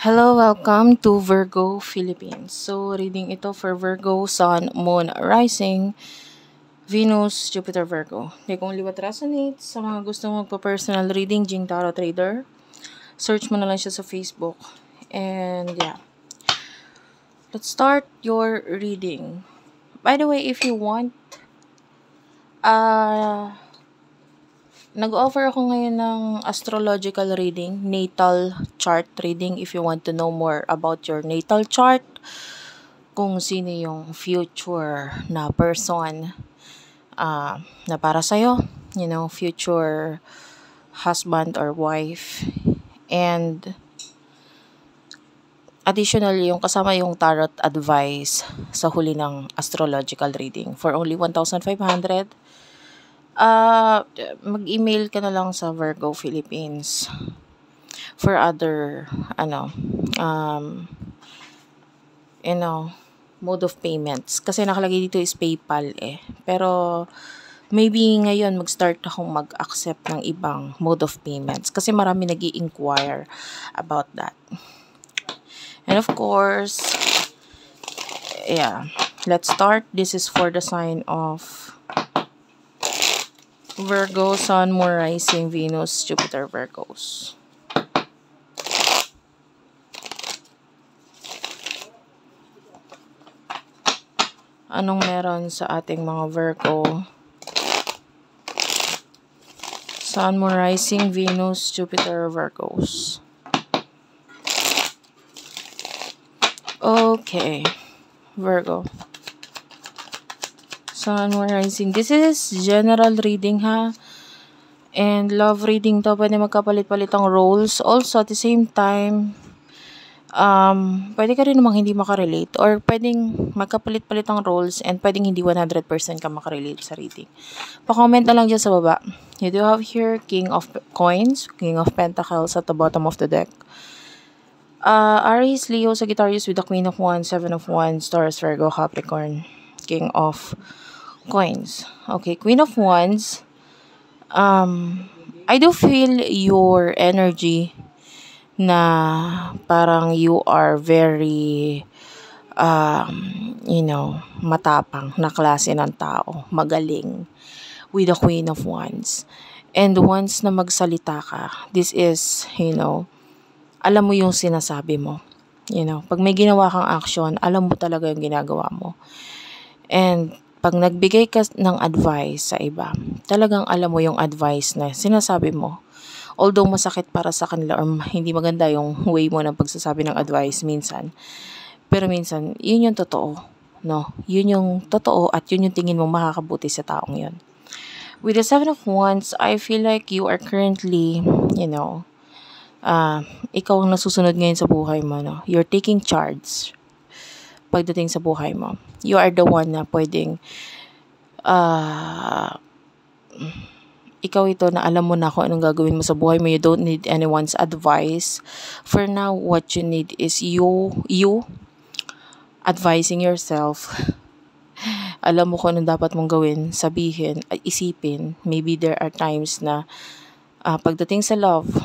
Hello, welcome to Virgo Philippines. So, reading ito for Virgo, Sun, Moon, Rising, Venus, Jupiter, Virgo. Hindi kung liwat resonates sa mga gusto magpa-personal reading, Jing Tarot Trader. Search mo na lang siya sa Facebook. And yeah, let's start your reading. By the way, if you want, nag-offer ako ngayon ng astrological reading, natal chart reading if you want to know more about your natal chart, kung sino yung future na person na para sa'yo, future husband or wife. And additionally, yung kasama yung tarot advice sa huli ng astrological reading for only 1,500. Mag-email ka na lang sa Virgo Philippines for other mode of payments, kasi nakalagay dito is PayPal pero maybe ngayon mag-start akong mag-accept ng ibang mode of payments kasi marami nag-i-inquire about that. And of course, let's start. This is for the sign of Virgo, Sun, Moon, Rising, Venus, Jupiter, Virgos. Anong meron sa ating mga Virgo? Sun, Moon, Rising, Venus, Jupiter, Virgos. Okay, Virgo. Sun, Moon, Rising. This is general reading ha. And love reading to. Pwede magkapalit-palit ang roles. Also, at the same time, pwede ka rin namang hindi makarelate. Or pwedeng magkapalit-palit ang roles and pwedeng hindi 100% ka makarelate sa reading. Pa-comment na lang dyan sa baba. You do have here King of Coins, King of Pentacles at the bottom of the deck. Aries, Leo, Sagittarius with the Queen of Wands, Seven of Wands, Taurus, Virgo, Capricorn, King of Coins. Okay, Queen of Wands. I do feel your energy na parang you are very matapang na klase ng tao, magaling, with the Queen of Wands. And once na magsalita ka, this is, alam mo yung sinasabi mo. Pag may ginawa kang action, alam mo talaga yung ginagawa mo. And pag nagbigay ka ng advice sa iba, talagang alam mo yung advice na sinasabi mo. Although masakit para sa kanila or hindi maganda yung way mo ng pagsasabi ng advice minsan. Pero minsan, yun yung totoo. No? Yun yung totoo at yun yung tingin mo makakabuti sa taong yun. With the Seven of Wands, I feel like you are currently, ikaw ang nasusunod ngayon sa buhay mo. No? You're taking charge pagdating sa buhay mo. You are the one na pwedeng ikaw ito na alam mo na kung anong gagawin mo sa buhay mo. You don't need anyone's advice. For now, what you need is you advising yourself. Alam mo kung anong dapat mong gawin, sabihin, isipin. Maybe there are times na pagdating sa love,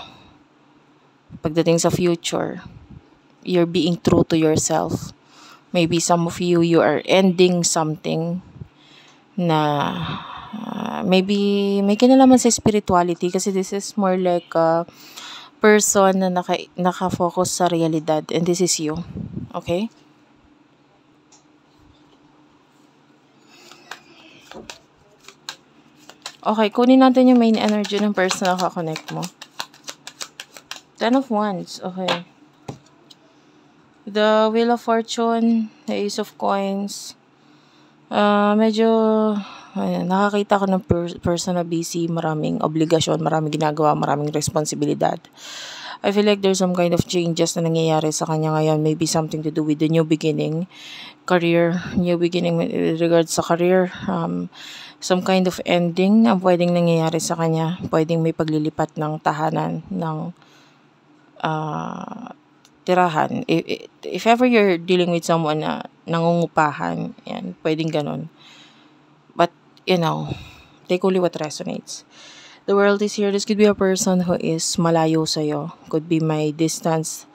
pagdating sa future, you're being true to yourself. Maybe some of you are ending something na maybe may kinalaman sa spirituality, kasi this is more like a person na naka-focus sa realidad, and this is you. Okay? Okay, kunin natin yung main energy ng person na naka-connect mo. Ten of Wands. Okay. The Wheel of Fortune, the Ace of Coins. Medyo nakakita ko ng person na busy, maraming obligasyon, maraming ginagawa, maraming responsibilidad. I feel like there's some kind of changes na nangyayari sa kanya ngayon. Maybe something to do with the new beginning, new beginning with regards sa career. Some kind of ending ang pwedeng nangyayari sa kanya. Pwedeng may paglilipat ng tahanan, ng tirahan. If ever you're dealing with someone na nangungupahan, yan, pwedeng ganun. But, take only what resonates. The world is here. This could be a person who is malayo sa'yo. Could be my distance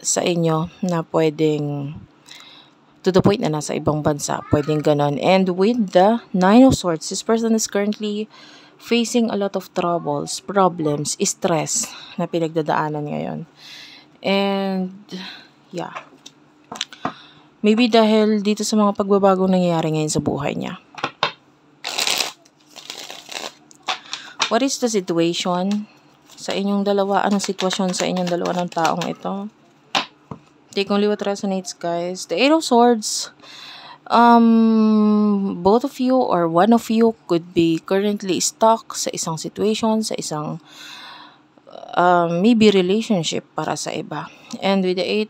sa inyo na pwedeng to the point na nasa ibang bansa, pwedeng ganon. And with the Nine of Swords, this person is currently facing a lot of troubles, problems, stress na pinagdadaanan ngayon. And yeah, maybe dahil dito sa mga pagbabagong nangyayari ngayon sa buhay niya. What is the situation sa inyong dalawa? Anong sitwasyon sa inyong dalawa ng taong ito? Take only what resonates, guys. The Eight of Swords. Both of you or one of you could be currently stuck sa isang situation, sa isang maybe relationship para sa iba. And with the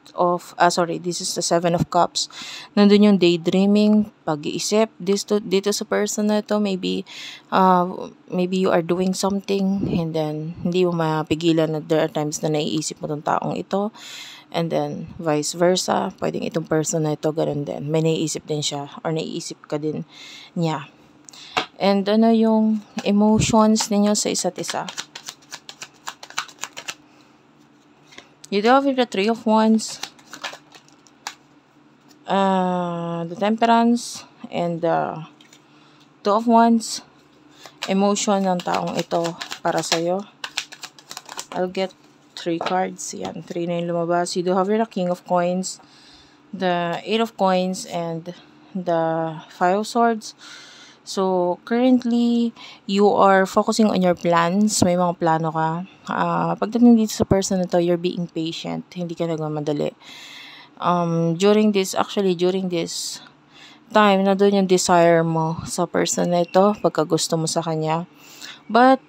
this is the Seven of Cups. Nandun yung daydreaming, pag-iisip. Dito sa person na ito, maybe you are doing something and then hindi mo mapigilan na there are times na naiisip mo tong taong ito. And then, vice versa, pwedeng itong person na ito, ganun din. May naiisip din siya or naiisip ka din niya. And ano yung emotions ninyo sa isa't isa? You do have the Three of Wands, the Temperance, and the Two of Wands. Emotion ng taong ito para sa'yo. I'll get 3 cards. Yan, 3 na yung lumabas. You do have the King of Coins, the Eight of Coins, and the Five of Swords. So, currently, you are focusing on your plans. May mga plano ka. Pagdating dito sa person na to, you're being patient. Hindi ka nagmamadali. During this time, na doon yung desire mo sa person na ito, pagka gusto mo sa kanya. But,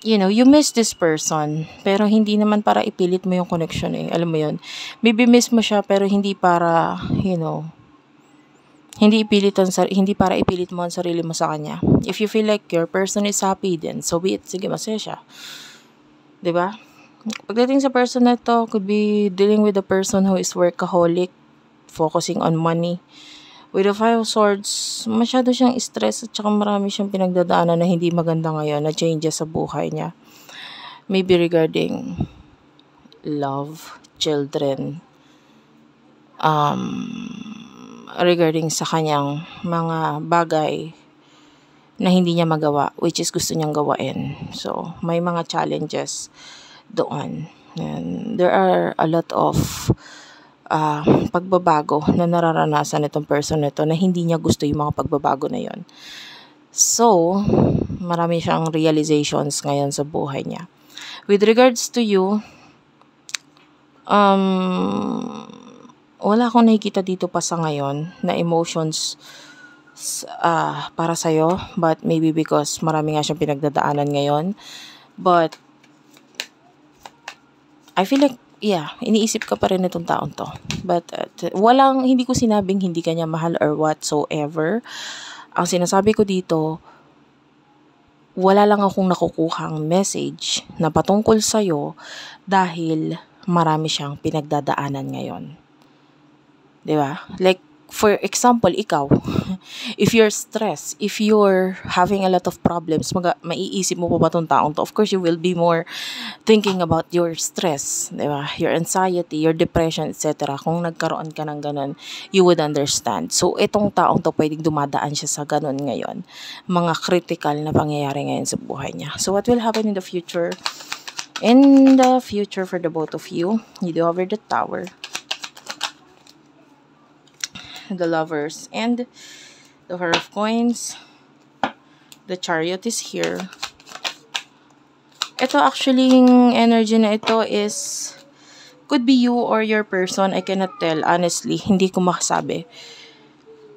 you know, you miss this person, pero hindi naman para ipilit mo yung connection eh. Alam mo yun. Maybe miss mo siya, pero hindi para, you know, hindi para ipilit mo ang sarili mo sa kanya. If you feel like your person is happy, then so be it. Sige, masaya siya. Diba? Pagdating sa person na ito, could be dealing with a person who is workaholic, focusing on money. With the Five of Swords, masyado siyang stress at saka marami siyang pinagdadaanan na hindi maganda ngayon, na changes sa buhay niya. Maybe regarding love, children, regarding sa kanyang mga bagay na hindi niya magawa, which is gusto niyang gawain. So, may mga challenges doon. And there are a lot of pagbabago na nararanasan itong person nito na hindi niya gusto yung mga pagbabago na yon. So, marami siyang realizations ngayon sa buhay niya. With regards to you, wala akong nakikita dito pa sa ngayon na emotions para sa'yo, but maybe because marami nga siyang pinagdadaanan ngayon. But, I feel like iniisip ka pa rin itong taong to. But, hindi ko sinabing hindi ka niya mahal or whatsoever. Ang sinasabi ko dito, wala lang akong nakukuhang message na patungkol sa'yo dahil marami siyang pinagdadaanan ngayon. Diba? Like, for example, ikaw, if you're stressed, if you're having a lot of problems, maiisip mo pa ba itong taong to? Of course, you will be more thinking about your stress, diba? Your anxiety, your depression, etc. Kung nagkaroon ka ng ganun, you would understand. So, itong taong to, pwedeng dumadaan siya sa ganun ngayon. Mga critical na pangyayari ngayon sa buhay niya. So, what will happen in the future? In the future for the both of you, you do over the Tower, the Lovers, and the Four of Coins. The Chariot is here. Ito actually, yung energy na ito is could be you or your person. I cannot tell, honestly. Hindi ko makasabi.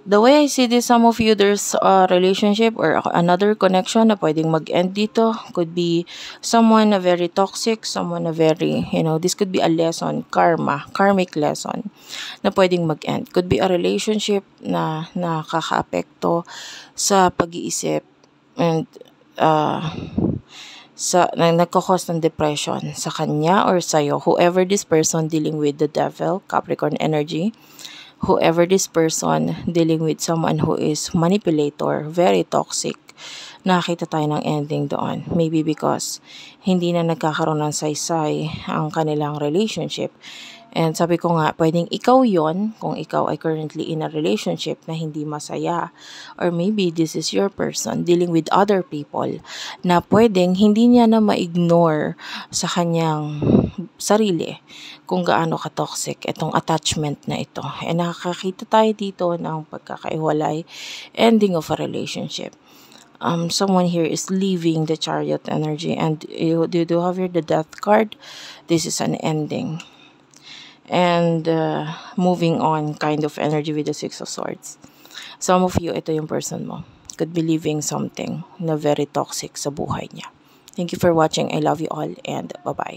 The way I see this, some of you, there's a relationship or another connection na pwedeng mag-end dito. Could be someone na very toxic, someone na very, this could be a lesson, karmic lesson na pwedeng mag-end. Could be a relationship na nakaka-apekto sa pag-iisip and nagkakos ng depression sa kanya or sa'yo. Whoever this person dealing with the Devil, Capricorn energy, whoever this person dealing with someone who is manipulator, very toxic, nakakita tayo ng ending doon. Maybe because hindi na nagkakaroon ng saysay ang kanilang relationship. And sabi ko nga, pwedeng ikaw yon kung ikaw ay currently in a relationship na hindi masaya. Or maybe this is your person dealing with other people na pwedeng hindi niya na ma-ignore sa kanyang sarili kung gaano ka-toxic itong attachment na ito. And nakakakita tayo dito ng pagkakaiwalay, ending of a relationship. Someone here is leaving the Chariot energy, and you do have here the Death card. This is an ending. And moving on kind of energy with the Six of Swords. Some of you, ito yung person mo. Could be leaving something na very toxic sa buhay niya. Thank you for watching. I love you all, and bye-bye.